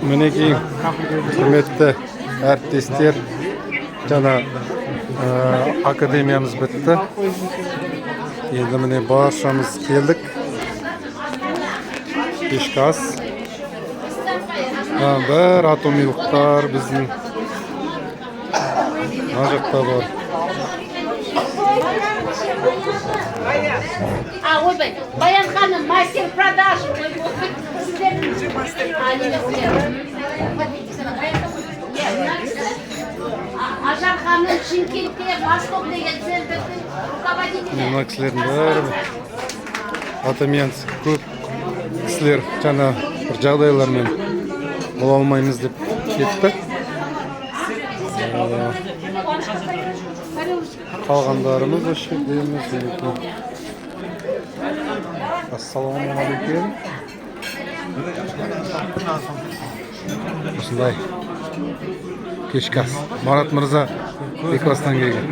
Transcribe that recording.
Мінекей құрметті әріптестер, жана академиямыз бітті. Енді міне баршамыз келдік. Кешкі ас. Бір атомилықтар біздің жақта бар. Ойбай, Баян ханым, мастер продаж. Ажар ханым Шымкентте Восток деген центрдің руководителі. Мына кісілердің бәрі атамиянцы көп кісілер жаңа бір жағдайлармен бола алмаймыз деп кетті. Қалғандарымыз осы жердеміз. Ассалаумағалейкум. Осындай кешкі ас. Марат мырза Бекбастан келген.